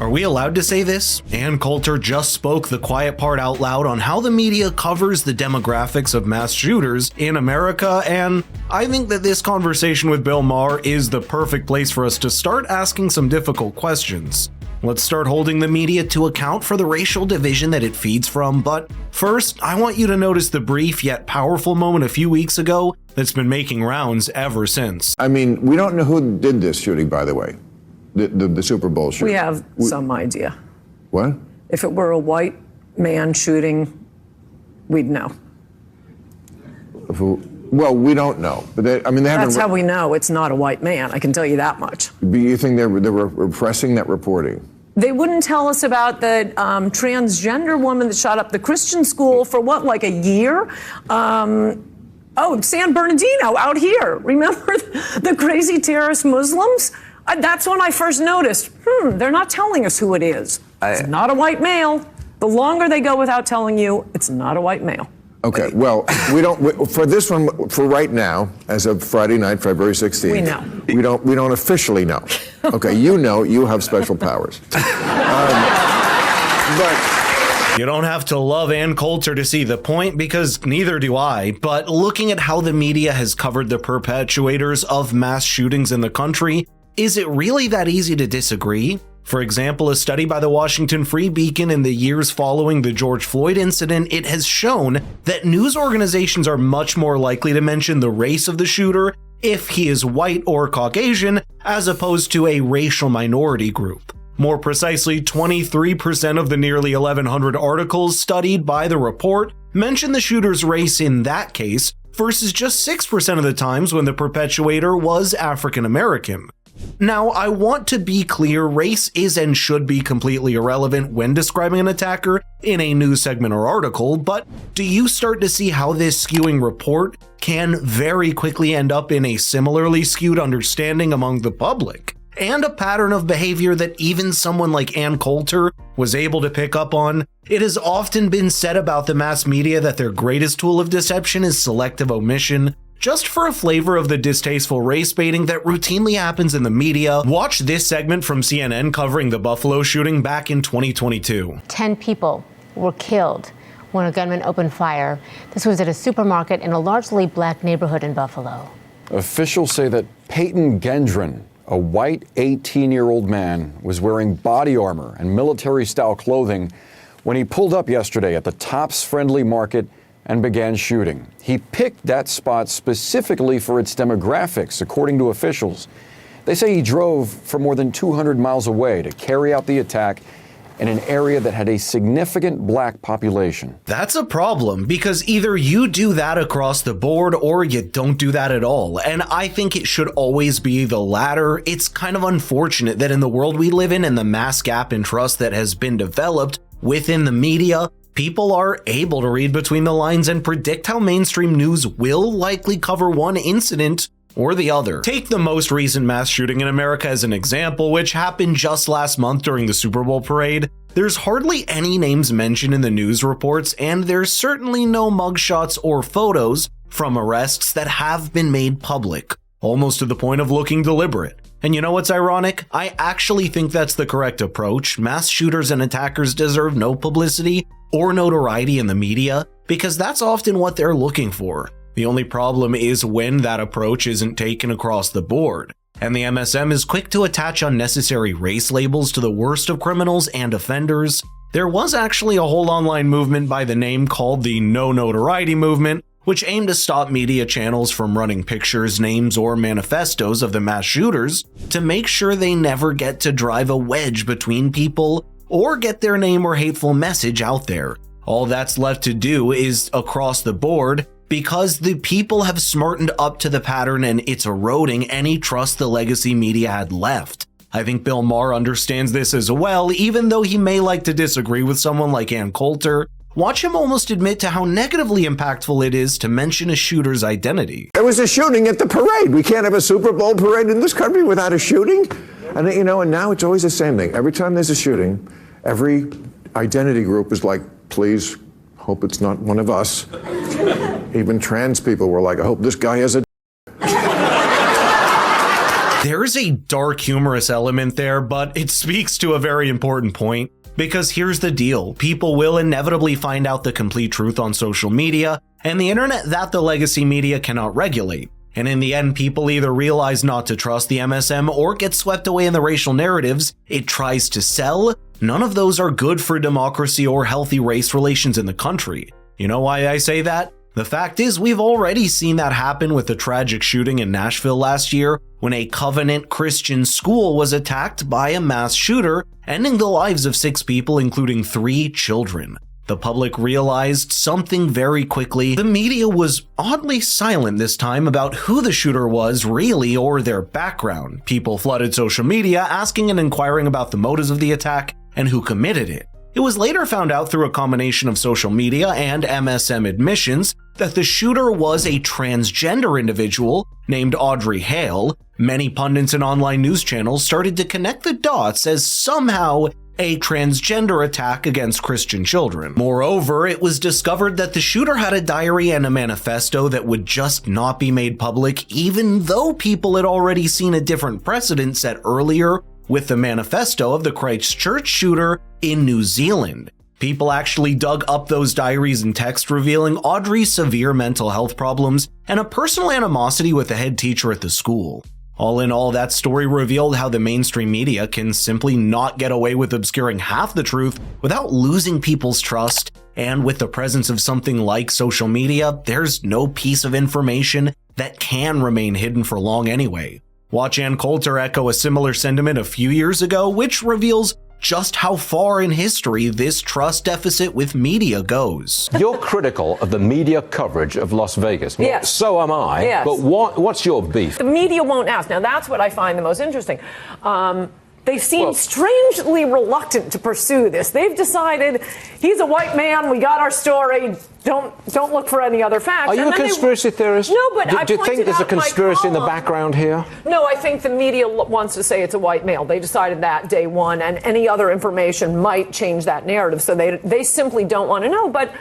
Are we allowed to say this? Ann Coulter just spoke the quiet part out loud on how the media covers the demographics of mass shooters in America, and I think that this conversation with Bill Maher is the perfect place for us to start asking some difficult questions. Let's start holding the media to account for the racial division that it feeds from, but first, I want you to notice the brief yet powerful moment a few weeks ago that's been making rounds ever since. I mean, we don't know who did this shooting, by the way. The Super Bowl shooting. We have some idea. What? If it were a white man shooting, we'd know. Well, we don't know. But they haven't. That's how we know it's not a white man. I can tell you that much. But you think they were repressing that reporting? They wouldn't tell us about the transgender woman that shot up the Christian school for what, like a year? San Bernardino out here. Remember the crazy terrorist Muslims? That's when I first noticed, they're not telling us who it is. It's not a white male. The longer they go without telling you, it's not a white male. Okay, well, for this one, for right now, as of Friday night, February 16th. We know. We don't officially know. Okay, you know, you have special powers. But you don't have to love Ann Coulter to see the point, because neither do I, but looking at how the media has covered the perpetuators of mass shootings in the country, is it really that easy to disagree? For example, a study by the Washington Free Beacon in the years following the George Floyd incident, it has shown that news organizations are much more likely to mention the race of the shooter if he is white or Caucasian, as opposed to a racial minority group. More precisely, 23% of the nearly 1,100 articles studied by the report mention the shooter's race in that case, versus just 6% of the times when the perpetuator was African American. Now, I want to be clear, race is and should be completely irrelevant when describing an attacker in a news segment or article, but do you start to see how this skewing report can very quickly end up in a similarly skewed understanding among the public? And a pattern of behavior that even someone like Ann Coulter was able to pick up on. It has often been said about the mass media that their greatest tool of deception is selective omission. Just for a flavor of the distasteful race baiting that routinely happens in the media, watch this segment from CNN covering the Buffalo shooting back in 2022. 10 people were killed when a gunman opened fire. This was at a supermarket in a largely black neighborhood in Buffalo. Officials say that Peyton Gendron, a white 18-year-old man, was wearing body armor and military-style clothing when he pulled up yesterday at the Tops Friendly Market and began shooting. He picked that spot specifically for its demographics, according to officials. They say he drove from more than 200 miles away to carry out the attack in an area that had a significant black population. That's a problem, because either you do that across the board or you don't do that at all. And I think it should always be the latter. It's kind of unfortunate that in the world we live in and the mass gap in trust that has been developed within the media, people are able to read between the lines and predict how mainstream news will likely cover one incident or the other. Take the most recent mass shooting in America as an example, which happened just last month during the Super Bowl parade. There's hardly any names mentioned in the news reports, and there's certainly no mugshots or photos from arrests that have been made public, almost to the point of looking deliberate. And you know what's ironic? I actually think that's the correct approach. Mass shooters and attackers deserve no publicity or notoriety in the media, because that's often what they're looking for. The only problem is when that approach isn't taken across the board, and the MSM is quick to attach unnecessary race labels to the worst of criminals and offenders. There was actually a whole online movement by the name called the No Notoriety Movement, which aimed to stop media channels from running pictures, names, or manifestos of the mass shooters to make sure they never get to drive a wedge between people or get their name or hateful message out there. All that's left to do is across the board, because the people have smartened up to the pattern and it's eroding any trust the legacy media had left. I think Bill Maher understands this as well, even though he may like to disagree with someone like Ann Coulter. Watch him almost admit to how negatively impactful it is to mention a shooter's identity. there was a shooting at the parade. We can't have a Super Bowl parade in this country without a shooting. And and now it's always the same thing. Every time there's a shooting, every identity group is like, please, hope it's not one of us. Even trans people were like, I hope this guy has a There's a dark humorous element there, but it speaks to a very important point. Because here's the deal, people will inevitably find out the complete truth on social media and the internet that the legacy media cannot regulate. And in the end, people either realize not to trust the MSM or get swept away in the racial narratives it tries to sell. None of those are good for democracy or healthy race relations in the country. You know why I say that? The fact is, we've already seen that happen with the tragic shooting in Nashville last year, when a Covenant Christian school was attacked by a mass shooter, ending the lives of 6 people, including 3 children. The public realized something very quickly. The media was oddly silent this time about who the shooter was really or their background. People flooded social media asking and inquiring about the motives of the attack and who committed it. It was later found out through a combination of social media and MSM admissions that the shooter was a transgender individual named Audrey Hale. Many pundits and online news channels started to connect the dots as somehow a transgender attack against Christian children. Moreover, it was discovered that the shooter had a diary and a manifesto that would just not be made public, even though people had already seen a different precedent set earlier with the manifesto of the Christchurch shooter in New Zealand. People actually dug up those diaries and texts revealing Audrey's severe mental health problems and a personal animosity with the head teacher at the school. All in all, that story revealed how the mainstream media can simply not get away with obscuring half the truth without losing people's trust, and with the presence of something like social media, there's no piece of information that can remain hidden for long anyway. Watch Ann Coulter echo a similar sentiment a few years ago, which reveals just how far in history this trust deficit with media goes. You're critical of the media coverage of Las Vegas. Well, yes. So am I. Yes. But what's your beef? The media won't ask. Now, that's what I find the most interesting. They seem strangely reluctant to pursue this. They've decided he's a white man. We got our story. Don't look for any other facts. Are you a conspiracy theorist? No, but do you think there's a conspiracy in the background here? No, I think the media wants to say it's a white male. They decided that day one, and any other information might change that narrative. So they simply don't want to know. But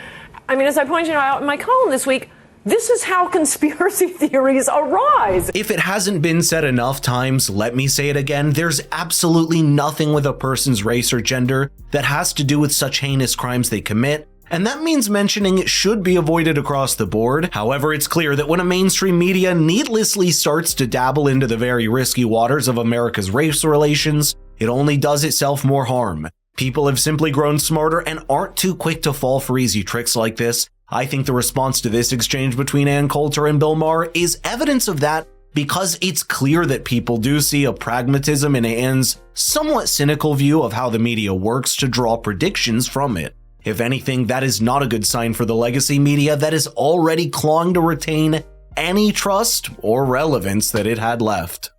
I mean, as I pointed out in my column this week, this is how conspiracy theories arise. If it hasn't been said enough times, let me say it again. There's absolutely nothing with a person's race or gender that has to do with such heinous crimes they commit, and that means mentioning it should be avoided across the board. However, it's clear that when a mainstream media needlessly starts to dabble into the very risky waters of America's race relations, it only does itself more harm. People have simply grown smarter and aren't too quick to fall for easy tricks like this. I think the response to this exchange between Ann Coulter and Bill Maher is evidence of that, because it's clear that people do see a pragmatism in Ann's somewhat cynical view of how the media works to draw predictions from it. If anything, that is not a good sign for the legacy media that is already clawing to retain any trust or relevance that it had left.